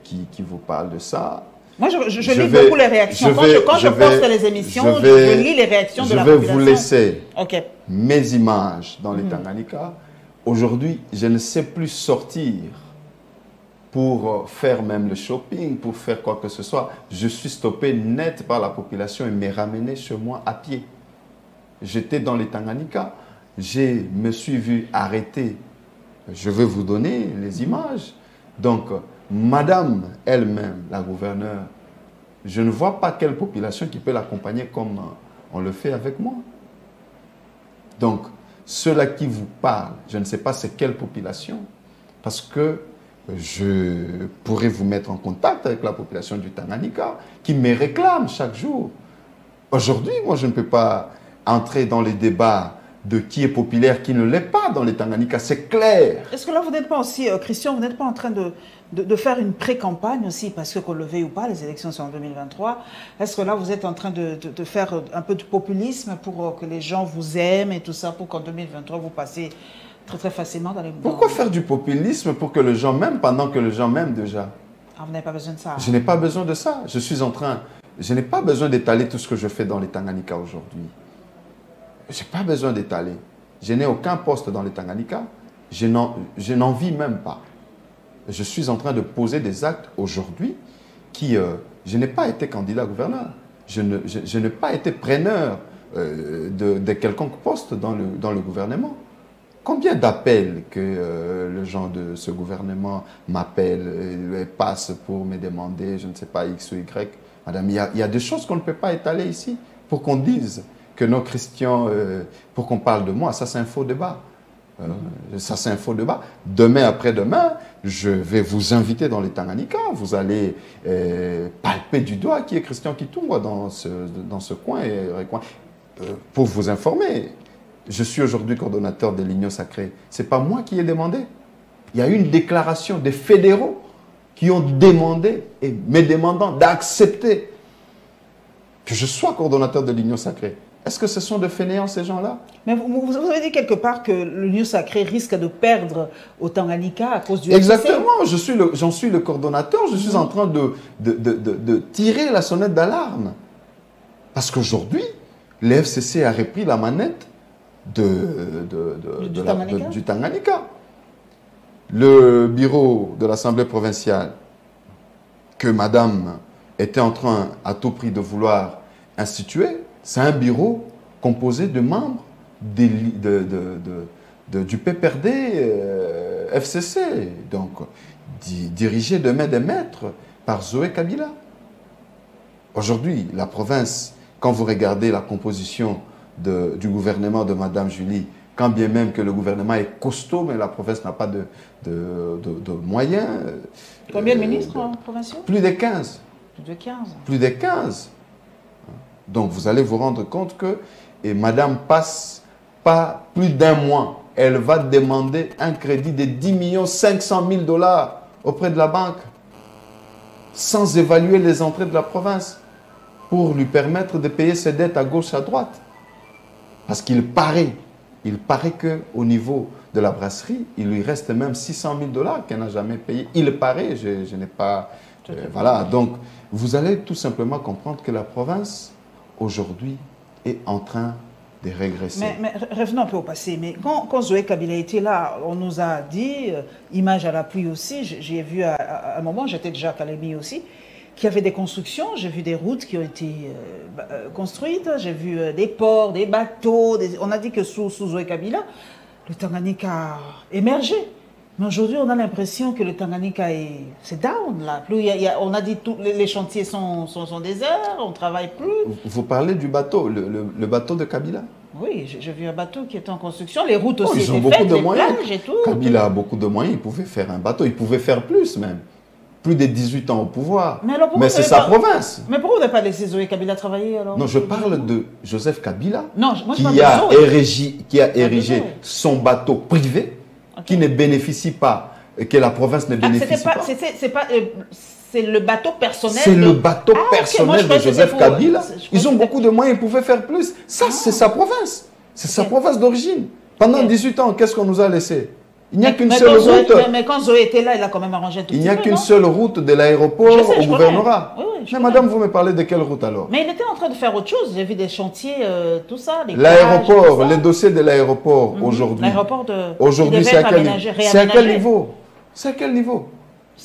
qui vous parle de ça. Moi, je lis beaucoup les réactions. Quand je poste les émissions, je lis les réactions de la population. Je vais vous laisser mes images dans les Tanganyika. Aujourd'hui, je ne sais plus sortir pour faire même le shopping, pour faire quoi que ce soit. Je suis stoppé net par la population et m'est ramené chez moi à pied. J'étais dans les Tanganyika. Je me suis vu arrêter. Je vais vous donner les images. Donc, Madame elle-même, la gouverneure, je ne vois pas quelle population qui peut l'accompagner comme on le fait avec moi. Donc, ceux-là qui vous parlent, je ne sais pas c'est quelle population, parce que je pourrais vous mettre en contact avec la population du Tanganyika, qui me réclame chaque jour. Aujourd'hui, moi, je ne peux pas entrer dans les débats de qui est populaire, qui ne l'est pas dans les Tanganyika, c'est clair. Est-ce que là, vous n'êtes pas aussi, Christian, vous n'êtes pas en train de faire une pré-campagne aussi, parce que qu'on le veuille ou pas, les élections sont en 2023. Est-ce que là, vous êtes en train de faire un peu de populisme pour que les gens vous aiment et tout ça, pour qu'en 2023, vous passez très très facilement dans les... Pourquoi faire du populisme pour que les gens m'aiment pendant que les gens m'aiment déjà? Ah, vous n'avez pas besoin de ça. Je n'ai pas besoin de ça. Je n'ai pas besoin d'étaler tout ce que je fais dans les Tanganyika aujourd'hui. Je n'ai pas besoin d'étaler. Je n'ai aucun poste dans les Tanganyika. Je n'en vis même pas. Je suis en train de poser des actes aujourd'hui qui... je n'ai pas été candidat gouverneur. Je n'ai pas été preneur de quelconque poste dans le gouvernement. Combien d'appels que les gens de ce gouvernement m'appellent et passent pour me demander, je ne sais pas, X ou Y. Madame, il y a des choses qu'on ne peut pas étaler ici pour qu'on dise que nos Christians, pour qu'on parle de moi, ça c'est un faux débat. Ça c'est un faux débat. Demain après-demain, je vais vous inviter dans les Tanganyika. Vous allez palper du doigt qui est Christian Kitungwa dans ce coin. Pour vous informer, je suis aujourd'hui coordonnateur de l'Union Sacrée. Ce n'est pas moi qui ai demandé. Il y a eu une déclaration des fédéraux qui ont demandé, et me demandant d'accepter que je sois coordonnateur de l'Union Sacrée. Est-ce que ce sont des fainéants, ces gens-là? Mais vous avez dit quelque part que l'Union Sacrée risque de perdre au Tanganyika à cause du Exactement, j'en suis le coordonnateur, je suis en train de tirer la sonnette d'alarme. Parce qu'aujourd'hui, le FCC a repris la manette du Tanganyika. Le bureau de l'Assemblée provinciale que madame était en train à tout prix de vouloir instituer, c'est un bureau composé de membres du PPRD FCC, donc dirigé de main de maître par Zoé Kabila. Aujourd'hui, la province, quand vous regardez la composition du gouvernement de Madame Julie, quand bien même que le gouvernement est costaud, mais la province n'a pas de moyens. Combien de ministres en provinciaux? Plus de 15. Plus de 15. Plus de 15. Donc vous allez vous rendre compte que Madame passe pas plus d'un mois. Elle va demander un crédit de 10 500 000 $ auprès de la banque, sans évaluer les entrées de la province, pour lui permettre de payer ses dettes à gauche, à droite. Parce qu'il paraît qu'au niveau de la brasserie, il lui reste même 600 000 $ qu'elle n'a jamais payé. Il paraît, je n'ai pas... voilà, donc vous allez tout simplement comprendre que la province, aujourd'hui, est en train de régresser. Mais revenons un peu au passé. Mais quand Zoé Kabila était là, on nous a dit, image à l'appui aussi, j'ai vu à un moment, j'étais déjà à Kalemi aussi, qu'il y avait des constructions, j'ai vu des routes qui ont été construites, j'ai vu des ports, des bateaux, on a dit que sous Zoé Kabila, le Tanganyika a émergé. Mais aujourd'hui, on a l'impression que le Tanganyika c'est down là. Plus on a dit que les chantiers sont déserts, on ne travaille plus. Vous parlez du bateau, le bateau de Kabila? Oui, j'ai vu un bateau qui est en construction, les routes aussi ils ont étaient beaucoup faites, de les moyens. plages et tout. Kabila a beaucoup de moyens, il pouvait faire un bateau, il pouvait faire plus même. Plus de 18 ans au pouvoir. Mais c'est sa province. Mais pourquoi vous n'avez pas laissé Zoé Kabila travailler alors? Non, je parle de Joseph Kabila, non, moi, qui a érigé son bateau privé, qui ne bénéficie pas, que la province ne bénéficie pas. C'est le bateau personnel. C'est le bateau personnel de Joseph Kabila. Ils ont beaucoup de moyens, ils pouvaient faire plus. Ça, c'est sa province. C'est sa province d'origine. Pendant 18 ans, qu'est-ce qu'on nous a laissé? Il n'y a qu'une seule route. Mais quand Zoé était là, il a quand même arrangé tout. Il n'y a qu'une seule route de l'aéroport au gouvernorat. Mais madame, vous me parlez de quelle route alors? Mais il était en train de faire autre chose. J'ai vu des chantiers, tout ça. L'aéroport, les dossiers de l'aéroport aujourd'hui. L'aéroport aujourd'hui, c'est à quel niveau? C'est à quel niveau?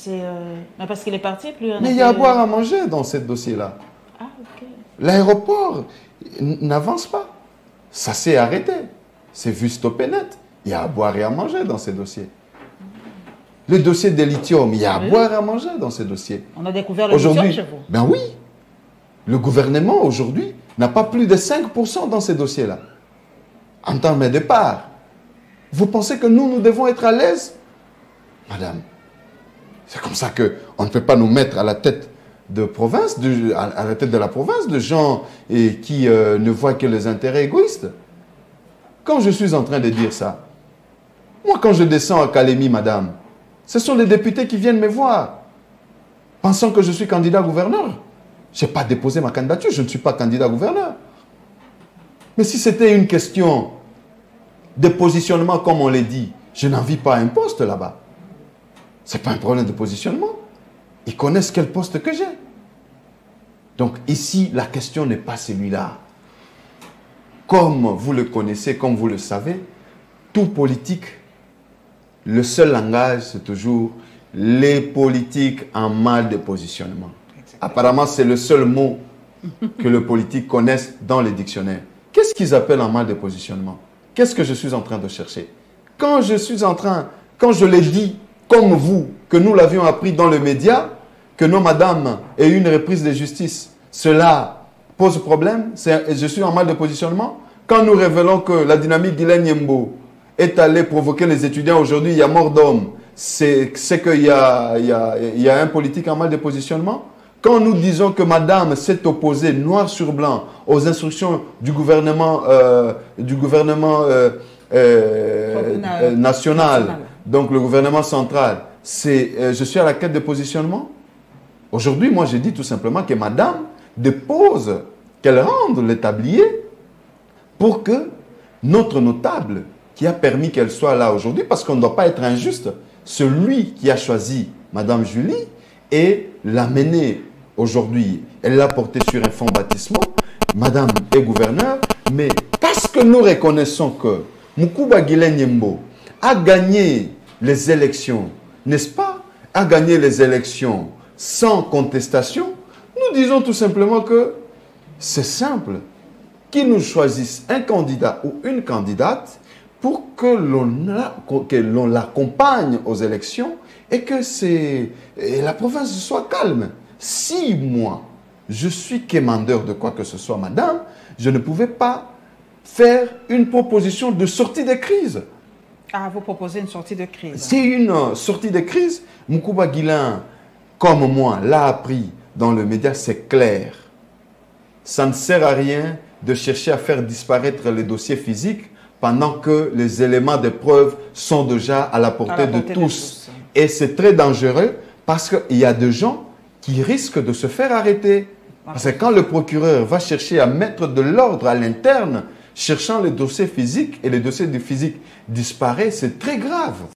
Mais parce qu'il est parti plus. Mais il y a à boire à manger dans ce dossier-là. Ah, ok. L'aéroport n'avance pas. Ça s'est arrêté. C'est vu stopper net. Il y a à boire et à manger dans ces dossiers. Le dossier de lithium, il y a à boire et à manger dans ces dossiers. On a découvert le lithium chez vous? Ben oui. Le gouvernement, aujourd'hui, n'a pas plus de 5% dans ces dossiers-là. En termes de part. Vous pensez que nous devons être à l'aise? Madame, c'est comme ça qu'on ne peut pas nous mettre à la tête de province, à la tête de la province, de gens qui ne voient que les intérêts égoïstes. Quand je suis en train de dire ça, moi, quand je descends à Kalemi, madame, ce sont les députés qui viennent me voir, pensant que je suis candidat gouverneur. Je n'ai pas déposé ma candidature, je ne suis pas candidat gouverneur. Mais si c'était une question de positionnement, comme on l'a dit, je n'envie pas un poste là-bas. Ce n'est pas un problème de positionnement. Ils connaissent quel poste que j'ai. Donc ici, la question n'est pas celui-là. Comme vous le connaissez, comme vous le savez, tout politique, le seul langage, c'est toujours les politiques en mal de positionnement. Apparemment, c'est le seul mot que les politiques connaissent dans les dictionnaires. Qu'est-ce qu'ils appellent en mal de positionnement? Qu'est-ce que je suis en train de chercher? Quand je l'ai dit, comme vous, que nous l'avions appris dans les médias, que nos madames aient une reprise de justice, cela pose problème? Je suis en mal de positionnement? Quand nous révélons que la dynamique d'Hélène Yembo est allée provoquer les étudiants, aujourd'hui il y a mort d'homme, c'est qu'il y a un politique en mal de positionnement? Quand nous disons que madame s'est opposée noir sur blanc aux instructions du gouvernement, national, donc le gouvernement central, je suis à la quête de positionnement? Aujourd'hui, moi, je dis tout simplement que madame dépose, qu'elle rende le tablier pour que notre notable, qui a permis qu'elle soit là aujourd'hui, parce qu'on ne doit pas être injuste, celui qui a choisi madame Julie et l'a menée aujourd'hui, elle l'a portée sur un fonds baptismaux, madame est gouverneur, mais parce que nous reconnaissons que Mukuba Guilin Yembo a gagné les élections, n'est-ce pas? A gagné les élections sans contestation, nous disons tout simplement que c'est simple, qu'ils nous choisissent un candidat ou une candidate pour que l'on l'accompagne aux élections et que la province soit calme. Si moi, je suis quémandeur de quoi que ce soit, madame, je ne pouvais pas faire une proposition de sortie de crise. Ah, vous proposez une sortie de crise. C'est une sortie de crise. Mukuba Guilin, comme moi, l'a appris dans le média, c'est clair. Ça ne sert à rien de chercher à faire disparaître les dossiers physiques pendant que les éléments de preuve sont déjà à la portée de tous. Et c'est très dangereux parce qu'il y a des gens qui risquent de se faire arrêter. Parce que quand le procureur va chercher à mettre de l'ordre à l'interne, cherchant les dossiers physiques et les dossiers de physique disparaissent, c'est très grave.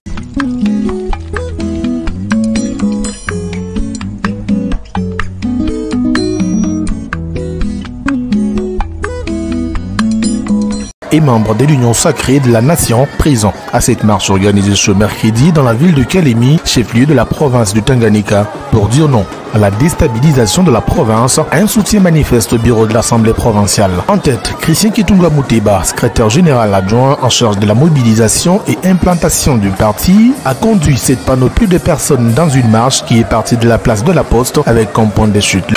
Et membre de l'Union sacrée de la nation présent à cette marche organisée ce mercredi dans la ville de Kalemi, chef-lieu de la province du Tanganyika, pour dire non à la déstabilisation de la province, un soutien manifeste au bureau de l'Assemblée provinciale. En tête, Christian Kitungwa Muteba, secrétaire général adjoint en charge de la mobilisation et implantation du parti, a conduit cette panoplie de personnes dans une marche qui est partie de la place de la Poste avec comme point de chute.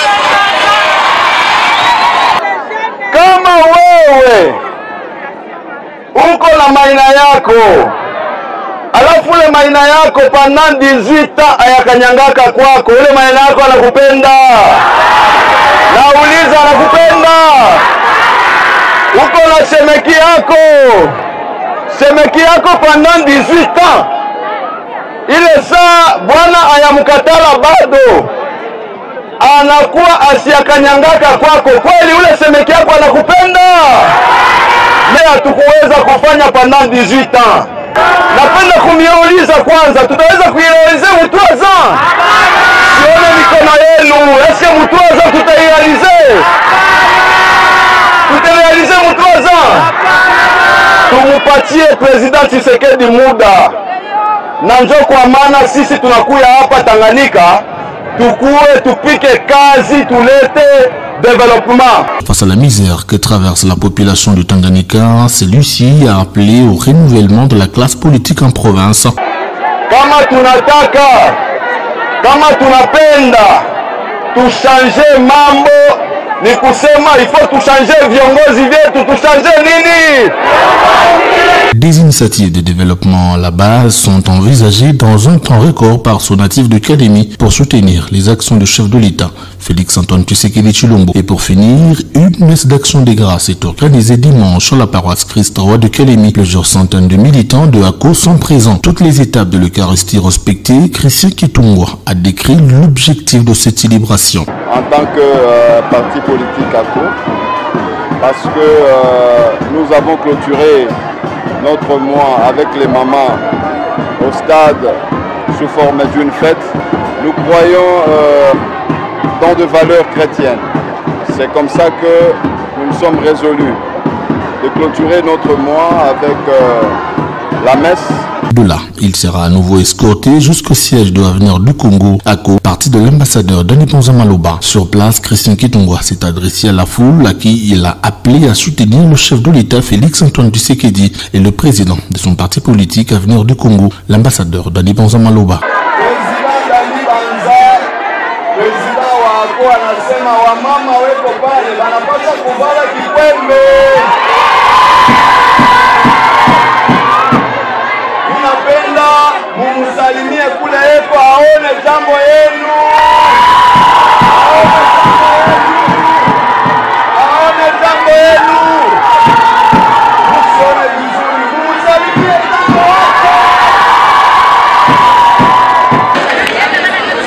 Kama wewe uko na maina yako alafu ule maina yako pendant 18 ayakanyangaka kwako, ule maina yako anakupenda, nauliza anakupenda. Uko na semeki yako pendant 18 ile saa bwana ayamkatala bado anakuwa asiyakanyangaka kwako, kweli ule semeki yako anakupenda? Leo hatukuweza kufanya pendant 18 ans. Napenda kumiuliza kwanza, tutaweza kuirealize mutwaza? Sione mikono yenu, eske mutwaza tutairealize? Tutairealize mutwaza? Tumupatie President Tshisekedi muda. Na njoo kwa maana sisi tunakuya hapa Tanganyika, tukue tupike kazi tulete développement. Face à la misère que traverse la population du Tanganyika, celui-ci a appelé au renouvellement de la classe politique en province. Kama tunataka, kama tunapenda tuchanger mambo, ni kusema il faut tuchanger viongozi vyetu, tuchanger nini? Des initiatives de développement à la base sont envisagées dans un temps record par son natif de Kalemi pour soutenir les actions du chef de l'État, Félix-Antoine Tshisekedi Tshilombo. Et pour finir, une messe d'action des grâces est organisée dimanche à la paroisse Christ-Roi de Kalemi. Plusieurs centaines de militants de ACO sont présents. Toutes les étapes de l'Eucharistie respectées, Christian Kitungwa a décrit l'objectif de cette célébration. En tant que parti politique ACO, parce que nous avons clôturé notre mois avec les mamans au stade sous forme d'une fête. Nous croyons dans de valeurs chrétiennes. C'est comme ça que nous nous sommes résolus de clôturer notre mois avec la messe. De là, il sera à nouveau escorté jusqu'au siège de l'avenir du Congo, ACO, parti de l'ambassadeur Denis Ponza Maloba. Sur place, Christian Kitungwa s'est adressé à la foule à qui il a appelé à soutenir le chef de l'État Félix-Antoine Tshisekedi et le président de son parti politique Avenir du Congo, l'ambassadeur Denis Ponza Maloba. Mumusalimie kule eko aone jambo yenu. Aone jambo yenu. Musione vizuri. Mumusalimie jambo wako.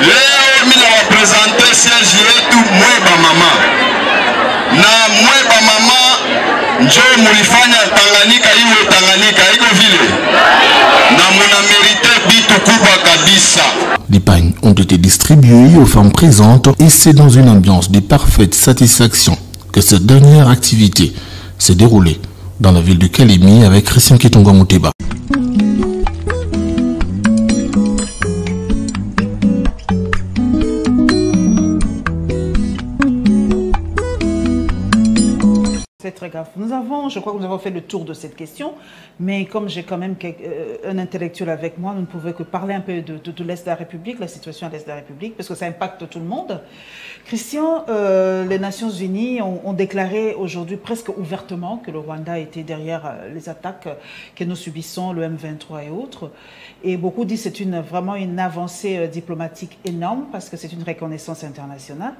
Leo mimi nawapresente siège yetu Mweba Mama. Na Mweba Mama njoo mulifanya Tanganyika iwe Tanganyika, iko vile. Na muna mérité bitu kubwa kabisa. Les pagnes ont été distribuées aux femmes présentes et c'est dans une ambiance de parfaite satisfaction que cette dernière activité s'est déroulée dans la ville de Kalemi avec Christian Kitungwa Muteba. C'est très grave. Je crois que nous avons fait le tour de cette question, mais comme j'ai quand même un intellectuel avec moi, nous ne pouvons que parler un peu de l'Est de la République, la situation à l'Est de la République, parce que ça impacte tout le monde. Christian, les Nations Unies ont déclaré aujourd'hui presque ouvertement que le Rwanda était derrière les attaques que nous subissons, le M23 et autres. Et beaucoup disent que c'est vraiment une avancée diplomatique énorme, parce que c'est une reconnaissance internationale.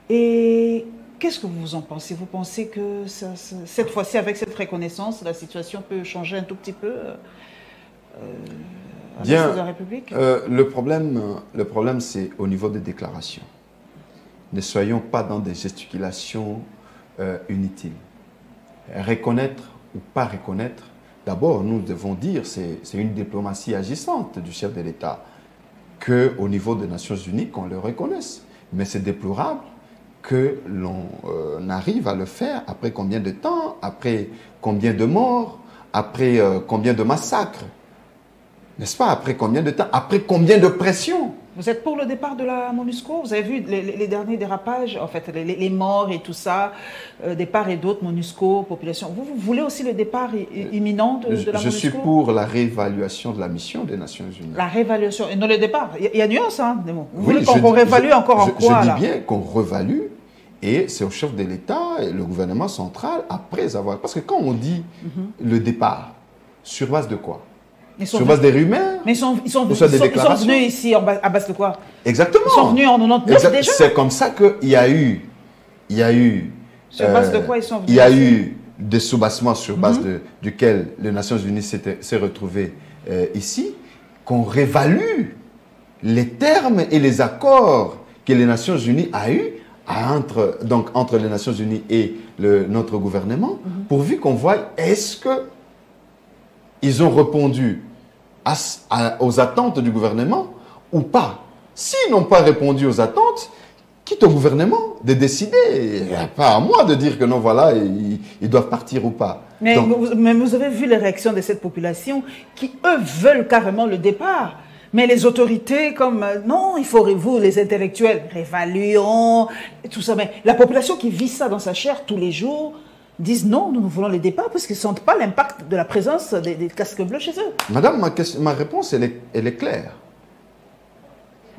Et qu'est-ce que vous en pensez? Vous pensez que cette fois-ci, avec cette reconnaissance, la situation peut changer un tout petit peu à l'est de la République? Le problème c'est au niveau des déclarations. Ne soyons pas dans des gesticulations inutiles. Reconnaître ou pas reconnaître, d'abord, nous devons dire, c'est une diplomatie agissante du chef de l'État, qu'au niveau des Nations Unies, qu'on le reconnaisse. Mais c'est déplorable que l'on arrive à le faire après combien de temps, après combien de morts, après combien de massacres, n'est-ce pas? Après combien de temps, après combien de pression? Vous êtes pour le départ de la MONUSCO? Vous avez vu les derniers dérapages, en fait, les morts et tout ça, des part et d'autre, MONUSCO, population. Vous voulez aussi le départ imminent de la MONUSCO? Je suis pour la réévaluation de la mission des Nations Unies. La réévaluation, et non le départ. Il y a nuance, hein, des mots. Vous Oui, voulez qu'on réévalue encore en quoi, là? Je dis bien qu'on réévalue, et c'est au chef de l'État et le gouvernement central, après avoir... Parce que quand on dit le départ, sur base de quoi? Sur base des rumeurs? Mais ils sont venus ici à base de quoi? Exactement. Ils sont venus en 99 déjà. C'est comme ça qu'il y a eu... Sur base de quoi ils sont venus? Il y a eu des soubassements sur base duquel les Nations Unies s'est retrouvé ici, qu'on réévalue les termes et les accords que les Nations Unies a eus entre les Nations Unies et notre gouvernement, pourvu qu'on voie est-ce qu'ils ont répondu aux attentes du gouvernement ou pas. S'ils n'ont pas répondu aux attentes, quitte au gouvernement de décider. Pas à moi de dire que non, voilà, ils doivent partir ou pas. Mais vous avez vu les réactions de cette population qui, eux, veulent carrément le départ. Mais les autorités, comme, non, il faut, vous, les intellectuels, réévaluons, tout ça. Mais la population qui vit ça dans sa chair tous les jours, disent non, nous voulons le départ parce qu'ils ne sentent pas l'impact de la présence des casques bleus chez eux. Madame, ma réponse, elle est claire.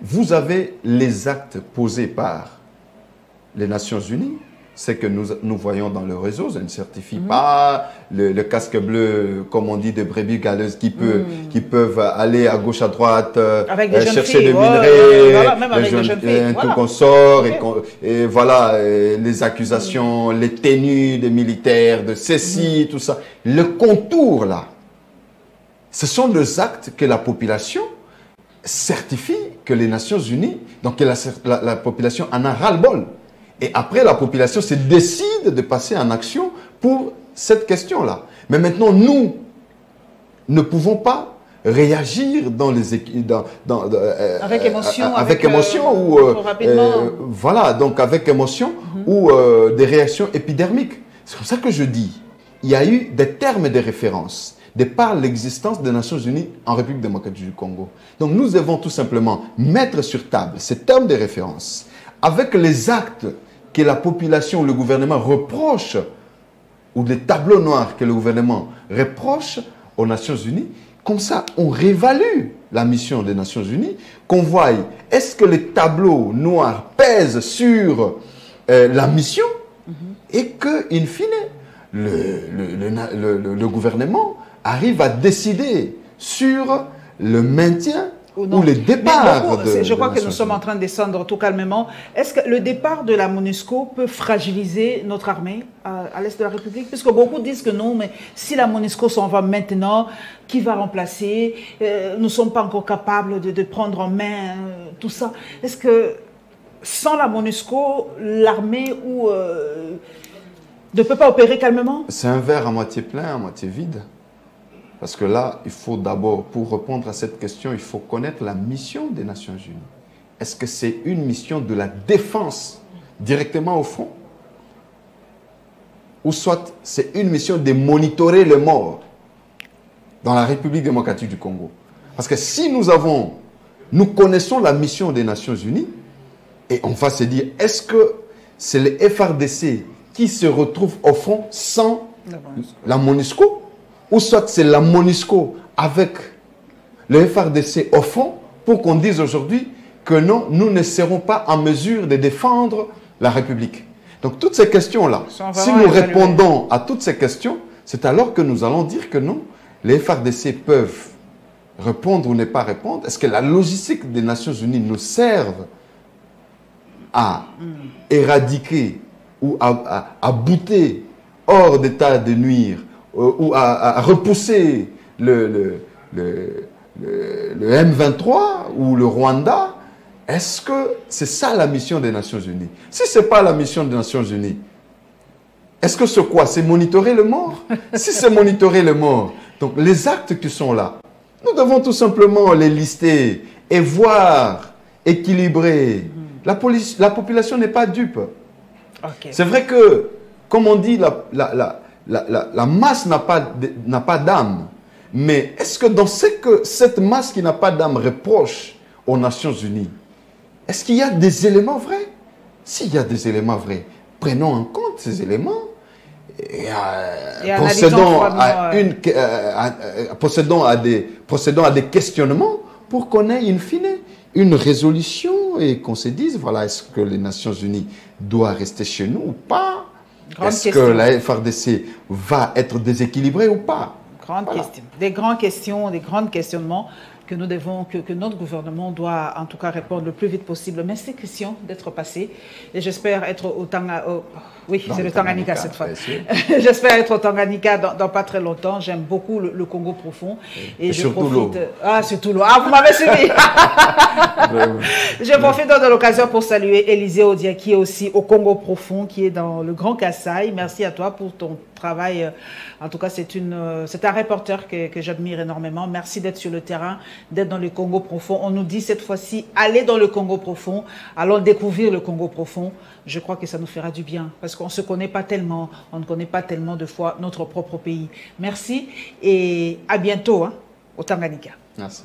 Vous avez les actes posés par les Nations Unies, c'est que nous voyons dans le réseau, ça ne certifie pas le casque bleu, comme on dit, de brebis galeuses qui peuvent aller à gauche, à droite, chercher des minerais, voilà, même avec des jeunes filles, tout consort, et voilà, les accusations, les tenues des militaires, de ceci, tout ça. Le contour, là, ce sont les actes que la population certifie que les Nations Unies, donc que la population en a ras-le-bol. Et après, la population se décide de passer en action pour cette question-là. Mais maintenant, nous ne pouvons pas réagir dans les avec émotion, avec émotion ou voilà, donc avec émotion ou des réactions épidermiques. C'est comme ça que je dis, il y a eu des termes de référence de par l'existence des Nations Unies en République démocratique du Congo. Donc nous devons tout simplement mettre sur table ces termes de référence avec les actes que la population, le gouvernement reproche, ou les tableaux noirs que le gouvernement reproche aux Nations Unies. Comme ça, on réévalue la mission des Nations Unies, qu'on voie, est-ce que les tableaux noirs pèsent sur la mission, et que, in fine, le gouvernement arrive à décider sur le maintien ou le départ je crois que nous sommes en train de descendre tout calmement. Est-ce que le départ de la MONUSCO peut fragiliser notre armée à l'est de la République? Puisque beaucoup disent que non, mais si la MONUSCO s'en va maintenant, qui va remplacer? Nous ne sommes pas encore capables de prendre en main tout ça. Est-ce que sans la MONUSCO, l'armée ne peut pas opérer calmement? C'est un verre à moitié plein, à moitié vide. Parce que là, il faut d'abord, pour répondre à cette question, il faut connaître la mission des Nations Unies. Est-ce que c'est une mission de la défense directement au front? Ou soit c'est une mission de monitorer les morts dans la République démocratique du Congo? Parce que si nous connaissons la mission des Nations Unies, et on va se dire, est-ce que c'est les FARDC qui se retrouvent au front sans la MONUSCO? Ou soit c'est la MONUSCO avec le FARDC au fond pour qu'on dise aujourd'hui que non, nous ne serons pas en mesure de défendre la République. Donc toutes ces questions-là, si nous répondons à toutes ces questions, c'est alors que nous allons dire que non, les FARDC peuvent répondre ou ne pas répondre. Est-ce que la logistique des Nations Unies nous serve à éradiquer ou à bouter hors d'état de nuire ou à repousser le M23 ou le Rwanda? Est-ce que c'est ça la mission des Nations Unies? Si ce n'est pas la mission des Nations Unies, est-ce que c'est quoi? C'est monitorer le mort? Si c'est monitorer le mort, donc les actes qui sont là, nous devons tout simplement les lister et voir, équilibrer. La population n'est pas dupe. Okay. C'est vrai que, comme on dit, la masse n'a pas d'âme. Mais est-ce que dans ce que cette masse qui n'a pas d'âme reproche aux Nations Unies, est-ce qu'il y a des éléments vrais? S'il y a des éléments vrais, prenons en compte ces éléments et procédons à des questionnements pour qu'on ait in fine une résolution et qu'on se dise, voilà, est-ce que les Nations Unies doivent rester chez nous ou pas? Est-ce que la FRDC va être déséquilibrée ou pas? Grande question. Des grandes questions, des grands questionnements que nous devons, que notre gouvernement doit en tout cas répondre le plus vite possible. Mais c'est question d'être passé. Et j'espère être au Tanganyika. Oui, c'est le Tanganyika cette fois. J'espère être au Tanganyika dans pas très longtemps. J'aime beaucoup le Congo profond. Et je profite. L'eau. Ah, surtout l'eau. Ah, vous m'avez suivi. Je profite de l'occasion pour saluer Élisée Odia, qui est aussi au Congo profond, qui est dans le Grand Kasaï. Merci à toi pour ton travail. En tout cas, c'est un reporter que j'admire énormément. Merci d'être sur le terrain, d'être dans le Congo profond. On nous dit cette fois-ci, allez dans le Congo profond, allons découvrir le Congo profond. Je crois que ça nous fera du bien parce qu'on ne se connaît pas tellement, on ne connaît pas tellement de fois notre propre pays. Merci et à bientôt au Tanganyika. Merci.